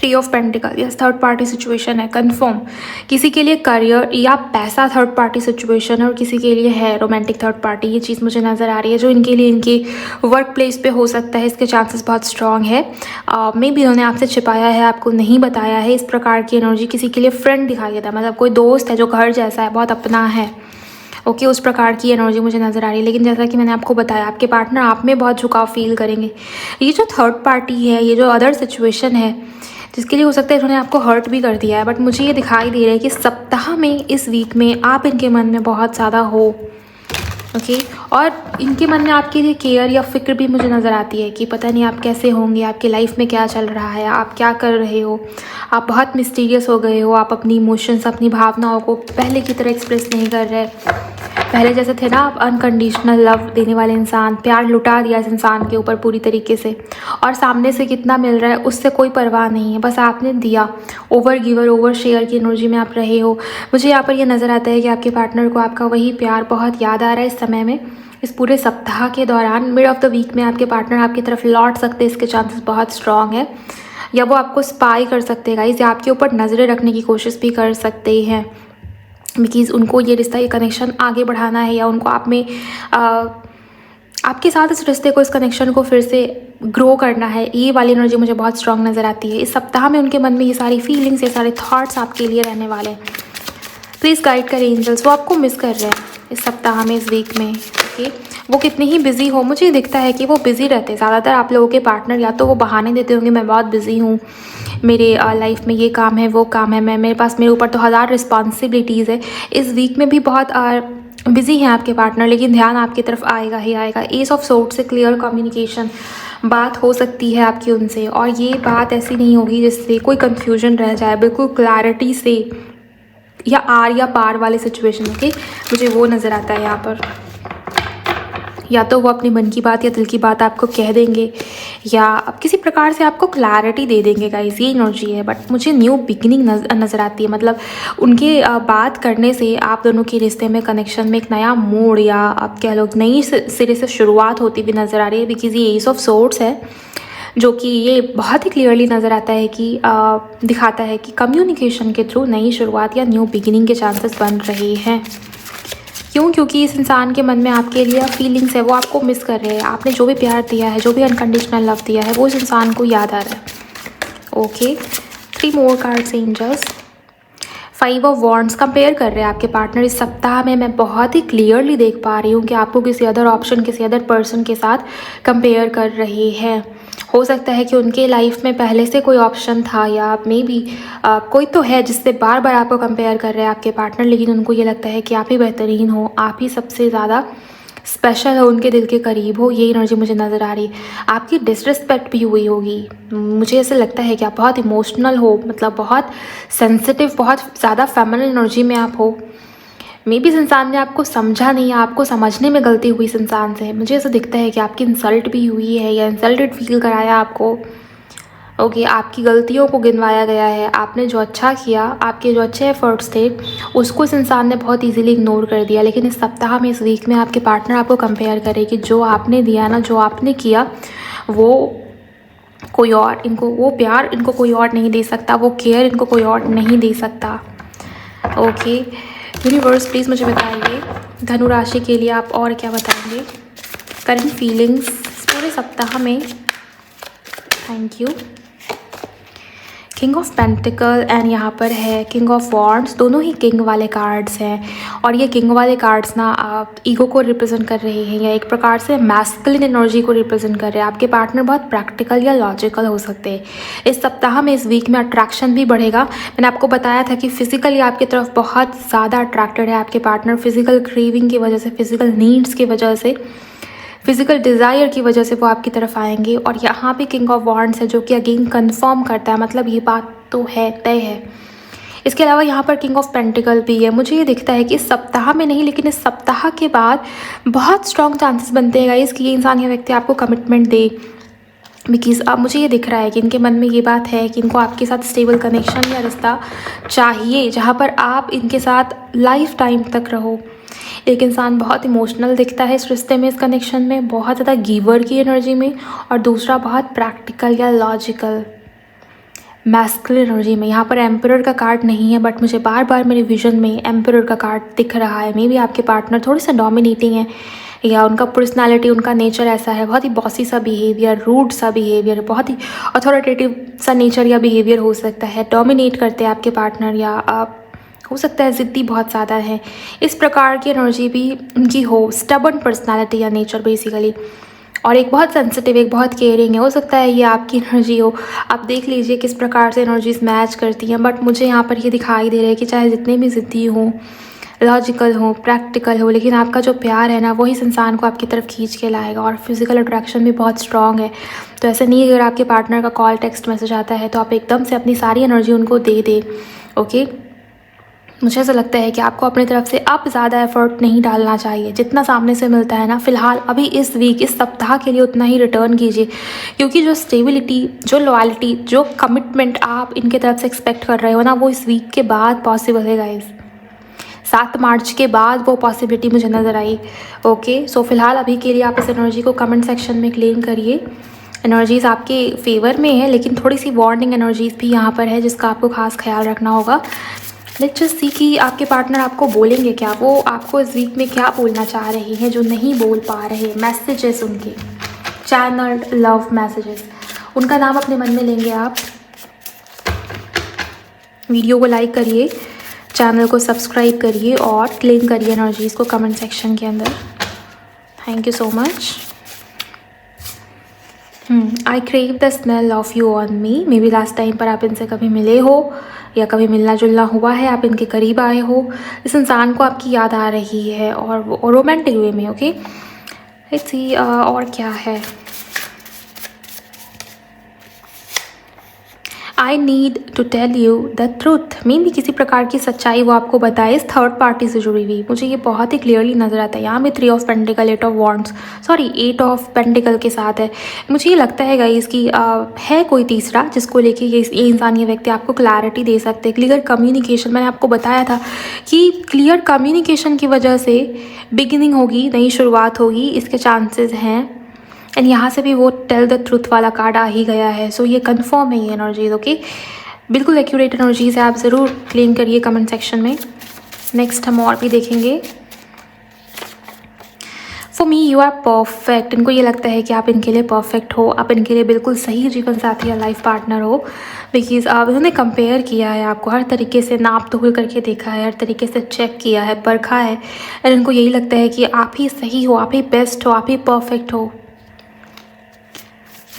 3 of pentacle, yes third party situation है confirm. किसी के लिए करियर या पैसा थर्ड पार्टी सिचुएशन है और किसी के लिए है रोमांटिक थर्ड पार्टी। ये चीज़ मुझे नज़र आ रही है जो इनके लिए इनकी वर्क प्लेस पे हो सकता है, इसके चांसेस बहुत स्ट्रांग है। मे बी उन्होंने आपसे छिपाया है, आपको नहीं बताया है। इस प्रकार की एनर्जी किसी के लिए फ्रेंड दिखाई देता है, मतलब कोई दोस्त है जो घर जैसा है, बहुत अपना है। ओके उस प्रकार की एनर्जी मुझे नज़र आ रही है। लेकिन जैसा कि मैंने आपको बताया, आपके पार्टनर आप में बहुत झुकाव फील करेंगे। ये जो थर्ड पार्टी है, ये जो अदर सिचुएशन है जिसके लिए हो सकता है उन्होंने आपको हर्ट भी कर दिया है, बट मुझे ये दिखाई दे रहा है कि सप्ताह में, इस वीक में आप इनके मन में बहुत ज़्यादा हो। ओके और इनके मन में आपके लिए केयर या फिक्र भी मुझे नज़र आती है कि पता नहीं आप कैसे होंगे, आपकी लाइफ में क्या चल रहा है, आप क्या कर रहे हो। आप बहुत मिस्टीरियस हो गए हो, आप अपनी इमोशंस, अपनी भावनाओं को पहले की तरह एक्सप्रेस नहीं कर रहे। पहले जैसे थे ना आप अनकंडीशनल लव देने वाले इंसान, प्यार लुटा दिया इस इंसान के ऊपर पूरी तरीके से, और सामने से कितना मिल रहा है उससे कोई परवाह नहीं है, बस आपने दिया। ओवर गिवर, ओवर शेयर की एनर्जी में आप रहे हो। मुझे यहाँ पर ये नज़र आता है कि आपके पार्टनर को आपका वही प्यार बहुत याद आ रहा है इस समय में। इस पूरे सप्ताह के दौरान मिड ऑफ द वीक में आपके पार्टनर आपकी तरफ लौट सकते हैं, इसके चांसेस बहुत स्ट्रॉन्ग है। या वो आपको स्पाई कर सकते हैं गाइस, या आपके ऊपर नज़रें रखने की कोशिश भी कर सकते हैं, बिकॉज़ उनको ये रिश्ता, ये कनेक्शन आगे बढ़ाना है, या उनको आप में आपके साथ इस रिश्ते को, इस कनेक्शन को फिर से ग्रो करना है। ये वाली एनर्जी मुझे बहुत स्ट्रांग नज़र आती है। इस सप्ताह में उनके मन में ये सारी फीलिंग्स, ये सारे थॉट्स आपके लिए रहने वाले हैं। प्लीज़ गाइड करें एंजल्स, वो आपको मिस कर रहे हैं इस सप्ताह में, इस वीक में। ओके वो कितने ही बिजी हो, मुझे दिखता है कि वो बिज़ी रहते हैं ज़्यादातर। आप लोगों के पार्टनर या तो वो बहाने देते होंगे, मैं बहुत बिज़ी हूँ, मेरे लाइफ में ये काम है, वो काम है, मेरे ऊपर तो हज़ार रिस्पॉन्सिबिलिटीज़ है। इस वीक में भी बहुत बिज़ी हैं आपके पार्टनर, लेकिन ध्यान आपकी तरफ आएगा ही आएगा। एस ऑफ सोर्ड से क्लियर कम्युनिकेशन, बात हो सकती है आपकी उनसे, और ये बात ऐसी नहीं होगी जिससे कोई कन्फ्यूजन रह जाए, बिल्कुल क्लैरिटी से, या आर या पार वाले सिचुएशन के मुझे वो नज़र आता है यहाँ पर। या तो वो अपनी मन की बात या दिल की बात आपको कह देंगे, या किसी प्रकार से आपको क्लैरिटी दे देंगे गाइस, ये एनर्जी है। बट मुझे न्यू बिगिनिंग नज़र आती है, मतलब उनके बात करने से आप दोनों के रिश्ते में, कनेक्शन में एक नया मोड़, या आप कह लो नई सिरे से शुरुआत होती हुई नज़र आ रही है। बिकॉज ये एस ऑफ सोर्ड्स है, जो कि ये बहुत ही क्लियरली नज़र आता है कि दिखाता है कि कम्युनिकेशन के थ्रू नई शुरुआत या न्यू बिगिनिंग के चांसेस बन रहे हैं। क्यों? क्योंकि इस इंसान के मन में आपके लिए फीलिंग्स है, वो आपको मिस कर रहे हैं। आपने जो भी प्यार दिया है, जो भी अनकंडीशनल लव दिया है, वो इस इंसान को याद आ रहा है। Okay 3 more cards angels. 5 of wands compare कर रहे हैं आपके पार्टनर इस सप्ताह में। मैं बहुत ही क्लियरली देख पा रही हूँ कि आपको किसी अदर ऑप्शन, किसी अदर पर्सन के साथ कंपेयर कर रहे हैं। हो सकता है कि उनके लाइफ में पहले से कोई ऑप्शन था, या मे बी कोई तो है जिससे बार बार आपको कंपेयर कर रहे हैं आपके पार्टनर, लेकिन उनको ये लगता है कि आप ही बेहतरीन हो, आप ही सबसे ज़्यादा स्पेशल हो, उनके दिल के करीब हो। ये एनर्जी मुझे नज़र आ रही है। आपकी डिसरिस्पेक्ट भी हुई होगी, मुझे ऐसे लगता है कि आप बहुत इमोशनल हो, मतलब बहुत सेंसिटिव, बहुत ज़्यादा फेमिनिन एनर्जी में आप हो। मे बी इस इंसान ने आपको समझा नहीं, आपको समझने में गलती हुई इस इंसान से। मुझे ऐसा दिखता है कि आपकी इंसल्ट भी हुई है, या इंसल्टेड फील कराया आपको। ओके आपकी गलतियों को गिनवाया गया है, आपने जो अच्छा किया, आपके जो अच्छे एफर्ट्स थे, उसको इस इंसान ने बहुत इजीली इग्नोर कर दिया। लेकिन इस सप्ताह में, इस वीक में आपके पार्टनर आपको कंपेयर करे कि जो आपने दिया ना, जो आपने किया, वो कोई और इनको, वो प्यार इनको कोई और नहीं दे सकता, वो केयर इनको कोई और नहीं दे सकता। ओके यूनिवर्स प्लीज़ मुझे बताइए धनु राशि के लिए आप और क्या बताएंगे, करंट फीलिंग्स पूरे सप्ताह में। Thank you. King of pentacle and यहाँ पर है किंग ऑफ वॉन्ड्स, दोनों ही किंग वाले कार्ड्स हैं। और ये किंग वाले कार्ड्स ना आप ईगो को रिप्रेजेंट कर रहे हैं, या एक प्रकार से मैस्कुलिन एनर्जी को रिप्रेजेंट कर रहे हैं। आपके पार्टनर बहुत प्रैक्टिकल या लॉजिकल हो सकते हैं। इस सप्ताह में, इस वीक में अट्रैक्शन भी बढ़ेगा। मैंने आपको बताया था कि फिजिकली आपकी तरफ बहुत ज़्यादा अट्रैक्टेड है आपके पार्टनर, फिजिकल क्रेविंग की वजह से, फिजिकल नीड्स की वजह से, फिजिकल डिज़ायर की वजह से वो आपकी तरफ आएंगे। और यहाँ पे किंग ऑफ वॉन्ड्स है, जो कि अगेन कंफर्म करता है, मतलब ये बात तो है, तय है। इसके अलावा यहाँ पर किंग ऑफ पेंटिकल भी है। मुझे ये दिखता है कि इस सप्ताह में नहीं, लेकिन इस सप्ताह के बाद बहुत स्ट्रॉन्ग चांसेस बनते हैं गाइस कि ये इंसान या व्यक्ति आपको कमिटमेंट दे। बिकॉज अब मुझे ये दिख रहा है कि इनके मन में ये बात है कि इनको आपके साथ स्टेबल कनेक्शन या रिश्ता चाहिए, जहाँ पर आप इनके साथ लाइफ टाइम तक रहो। एक इंसान बहुत इमोशनल दिखता है इस रिश्ते में, इस कनेक्शन में, बहुत ज़्यादा गिवर की एनर्जी में, और दूसरा बहुत प्रैक्टिकल या लॉजिकल। मैस्कुलिन एनर्जी में। यहाँ पर एम्परर का कार्ड नहीं है, बट मुझे बार बार मेरे विजन में एम्परर का कार्ड दिख रहा है। मे बी आपके पार्टनर थोड़े से डोमिनेटिंग है, या उनका पर्सनालिटी, उनका नेचर ऐसा है, बहुत ही बॉसी सा बिहेवियर, रूड सा बिहेवियर, बहुत ही अथॉरिटेटिव सा नेचर या बिहेवियर हो सकता है। डोमिनेट करते हैं आपके पार्टनर, या आप हो सकता है ज़िद्दी बहुत ज़्यादा है। इस प्रकार की एनर्जी भी उनकी हो, स्टबर्न पर्सनालिटी या नेचर बेसिकली, और एक बहुत सेंसिटिव, एक बहुत केयरिंग है। हो सकता है ये आपकी एनर्जी हो। आप देख लीजिए किस प्रकार से एनर्जीज मैच करती हैं। बट मुझे यहाँ पर ये दिखाई दे रहा है कि चाहे जितने भी ज़िद्दी हों, लॉजिकल हो, प्रैक्टिकल हो, लेकिन आपका जो प्यार है ना, वही इस इंसान को आपकी तरफ खींच के लाएगा। और फिजिकल अट्रैक्शन भी बहुत स्ट्रॉन्ग है। तो ऐसा नहीं है अगर आपके पार्टनर का कॉल, टेक्स्ट मैसेज आता है तो आप एकदम से अपनी सारी एनर्जी उनको दे दें। ओके, मुझे ऐसा लगता है कि आपको अपनी तरफ से अब ज़्यादा एफर्ट नहीं डालना चाहिए। जितना सामने से मिलता है ना, फ़िलहाल अभी इस वीक, इस सप्ताह के लिए उतना ही रिटर्न कीजिए। क्योंकि जो स्टेबिलिटी, जो लॉयल्टी, जो कमिटमेंट आप इनके तरफ से एक्सपेक्ट कर रहे हो ना, वो इस वीक के बाद पॉसिबल है गाइस। 7 मार्च के बाद वो पॉसिबिलिटी मुझे नज़र आई। ओके, सो फिलहाल अभी के लिए आप इस एनर्जी को कमेंट सेक्शन में क्लेम करिए। एनर्जीज़ आपके फेवर में है, लेकिन थोड़ी सी वार्निंग एनर्जीज़ भी यहाँ पर है, जिसका आपको खास ख्याल रखना होगा। लेट्स जस्ट सी कि आपके पार्टनर आपको बोलेंगे क्या, वो आपको इस वीक में क्या बोलना चाह रही हैं जो नहीं बोल पा रहे। मैसेजेस उनके, चैनल्ड लव मैसेजेस, उनका नाम अपने मन में लेंगे आप। वीडियो को लाइक करिए, चैनल को सब्सक्राइब करिए और क्लेम करिए एनर्जीज़ को कमेंट सेक्शन के अंदर। Thank you so much. I crave the smell of you on me. May be last time पर आप इनसे कभी मिले हो या कभी मिलना जुलना हुआ है, आप इनके करीब आए हो, इस इंसान को आपकी याद आ रही है, और रोमांटिक वे में। ओके, लेट्स सी और क्या है। I need to tell you the truth. मे भी किसी प्रकार की सच्चाई वो आपको बताए, इस थर्ड पार्टी से जुड़ी हुई। मुझे ये बहुत ही क्लियरली नज़र आता है। यहाँ में 3 of pentacle, 8 of wands, sorry 8 of pentacle के साथ है। मुझे ये लगता है गाइस कि है कोई तीसरा जिसको लेके ये इंसान, ये व्यक्ति आपको क्लैरिटी दे सकते हैं। क्लियर कम्युनिकेशन, मैंने आपको बताया था कि क्लियर कम्युनिकेशन की वजह से बिगिनिंग होगी, नई शुरुआत होगी, इसके चांसेस हैं। एंड यहाँ से भी वो टेल द ट्रूथ वाला कार्ड आ ही गया है। सो ये कंफर्म है ये एनर्जीज। ओके, बिल्कुल एक्यूरेट एनर्जीज है, आप ज़रूर क्लेम करिए कमेंट सेक्शन में। नेक्स्ट हम और भी देखेंगे। For me you are perfect. इनको ये लगता है कि आप इनके लिए परफेक्ट हो, आप इनके लिए बिल्कुल सही जीवन साथी या लाइफ पार्टनर हो। बिकॉज इन्होंने कंपेयर किया है आपको, हर तरीके से नाप तोल करके देखा है, हर तरीके से चेक किया है, परखा है। और इनको यही लगता है कि आप ही सही हो, आप ही बेस्ट हो, आप ही परफेक्ट हो।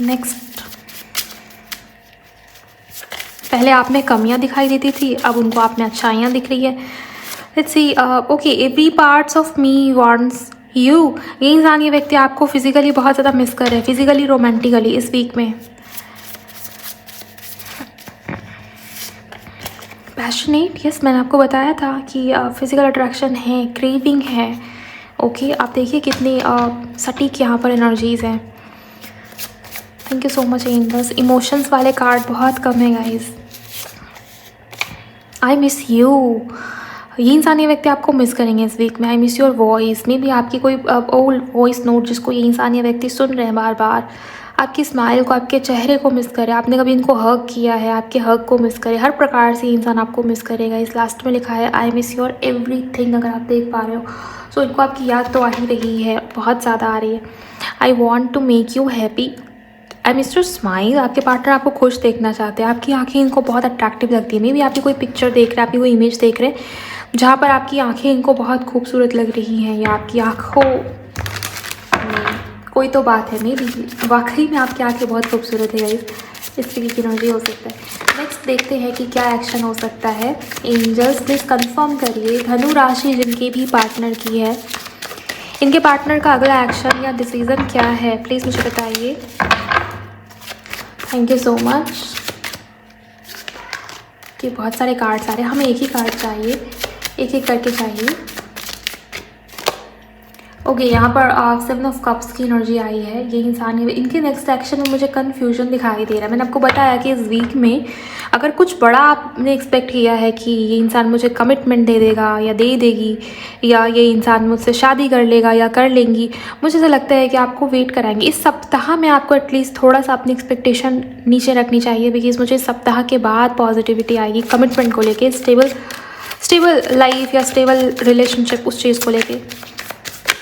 नेक्स्ट, पहले आप में कमियां दिखाई देती थी, अब उनको आप में अच्छाइयाँ दिख रही है। Let's see. Okay, every parts of me wants you. ये इंसान, ये व्यक्ति आपको फिजिकली बहुत ज़्यादा मिस कर रहे हैं, फिजिकली, रोमांटिकली इस वीक में। पैशनेट, यस, मैंने आपको बताया था कि फिजिकल अट्रैक्शन है, क्रेविंग है। ओके, आप देखिए कितनी सटीक यहाँ पर एनर्जीज हैं। Thank you so much angels. Emotions वाले कार्ड बहुत कम है गाइस। I miss you. ये इंसान, ये व्यक्ति आपको मिस करेंगे इस वीक में। I miss your voice. मे भी आपकी कोई ओल्ड वॉइस नोट जिसको ये इंसान, ये व्यक्ति सुन रहे हैं बार बार, आपकी स्माइल को, आपके चेहरे को मिस करे। आपने कभी इनको हग किया है, आपके हग को मिस करे। हर प्रकार से ये इंसान आपको मिस करेगा। इस लास्ट में लिखा है आई मिस योर एवरीथिंग। अगर आप देख पा रहे हो सो इनको आपकी याद तो आ ही रही है, बहुत ज़्यादा आ रही है। I want to make you happy. I miss your smile. आपके पार्टनर आपको खुश देखना चाहते हैं, आपकी आंखें इनको बहुत अट्रैक्टिव लगती है। मे बी आपकी कोई पिक्चर देख रहे हैं, आपकी कोई इमेज देख रहे हैं जहाँ पर आपकी आंखें इनको बहुत खूबसूरत लग रही हैं, या आपकी आँखों में कोई तो बात है। मे बी वाकई में आपकी आंखें बहुत खूबसूरत है गाइस, इस तरीके की एनर्जी हो सकता है। नेक्स्ट देखते हैं कि क्या एक्शन हो सकता है। एंजल्स प्लीज़ कंफर्म करिए, धनु राशि जिनके भी पार्टनर की है, इनके पार्टनर का अगला एक्शन या डिसीज़न क्या है, प्लीज़ मुझे बताइए। Thank you so much. कि बहुत सारे कार्ड्स आ रहे हैं, हमें एक ही कार्ड चाहिए, एक एक करके चाहिए। ओके यहाँ पर 7 ऑफ कप्स की एनर्जी आई है। ये इंसान इनके नेक्स्ट एक्शन में मुझे कन्फ्यूजन दिखाई दे रहा है। मैंने आपको बताया कि इस वीक में अगर कुछ बड़ा आपने एक्सपेक्ट किया है कि ये इंसान मुझे कमिटमेंट दे देगा या दे देगी, या ये इंसान मुझसे शादी कर लेगा या कर लेंगी, मुझे ऐसा लगता है कि आपको वेट कराएंगे। इस सप्ताह में आपको एटलीस्ट थोड़ा सा अपनी एक्सपेक्टेशन नीचे रखनी चाहिए, बिकॉज मुझे इस सप्ताह के बाद पॉजिटिविटी आएगी कमिटमेंट को लेके, स्टेबल लाइफ या स्टेबल रिलेशनशिप उस चीज़ को लेके।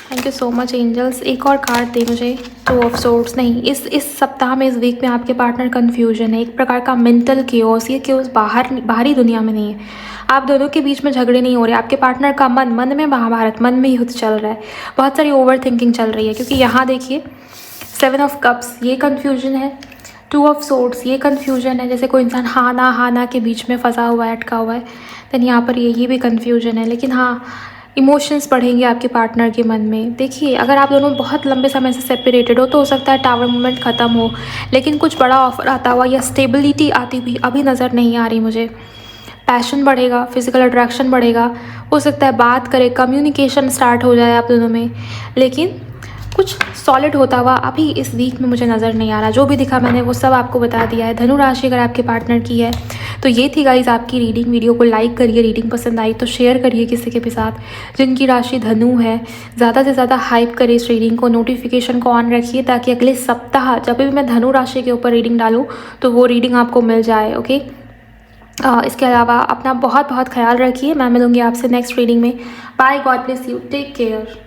Thank you so much angels. एक और कार्ड दे मुझे, 2 ऑफ सोर्ड्स। नहीं, इस सप्ताह में, इस वीक में आपके पार्टनर कन्फ्यूजन है, एक प्रकार का मेंटल केओस। ये केओस बाहरी दुनिया में नहीं है, आप दोनों के बीच में झगड़े नहीं हो रहे, आपके पार्टनर का मन में महाभारत, मन में युद्ध चल रहा है, बहुत सारी ओवर थिंकिंग चल रही है। क्योंकि यहाँ देखिए 7 ऑफ कप्स, ये कन्फ्यूजन है। 2 ऑफ सोर्ड्स, ये कन्फ्यूजन है, जैसे कोई इंसान हाँ ना के बीच में फंसा हुआ है, अटका हुआ है। देन यहाँ पर ये भी कन्फ्यूजन है। लेकिन हाँ, इमोशंस बढ़ेंगे आपके पार्टनर के मन में। देखिए, अगर आप दोनों बहुत लंबे समय से सेपरेटेड हो सो सकता है टावर मोमेंट ख़त्म हो, लेकिन कुछ बड़ा ऑफर आता हुआ या स्टेबिलिटी आती हुई अभी नज़र नहीं आ रही मुझे। पैशन बढ़ेगा, फिजिकल अट्रैक्शन बढ़ेगा, हो सकता है बात करें, कम्युनिकेशन स्टार्ट हो जाए आप दोनों में, लेकिन कुछ सॉलिड होता हुआ अभी इस वीक में मुझे नज़र नहीं आ रहा। जो भी दिखा मैंने वो सब आपको बता दिया है। धनु राशि अगर आपके पार्टनर की है तो ये थी गाइज आपकी रीडिंग। वीडियो को लाइक करिए, रीडिंग पसंद आई तो शेयर करिए किसी के भी साथ। जिनकी राशि धनु है, ज़्यादा से ज़्यादा हाइप करिए इस रीडिंग को, नोटिफिकेशन को ऑन रखिए, ताकि अगले सप्ताह जब भी मैं धनु राशि के ऊपर रीडिंग डालूँ तो वो रीडिंग आपको मिल जाए। ओके, इसके अलावा अपना बहुत बहुत ख्याल रखिए। मैं मिलूँगी आपसे नेक्स्ट रीडिंग में। Bye, God bless you, take care.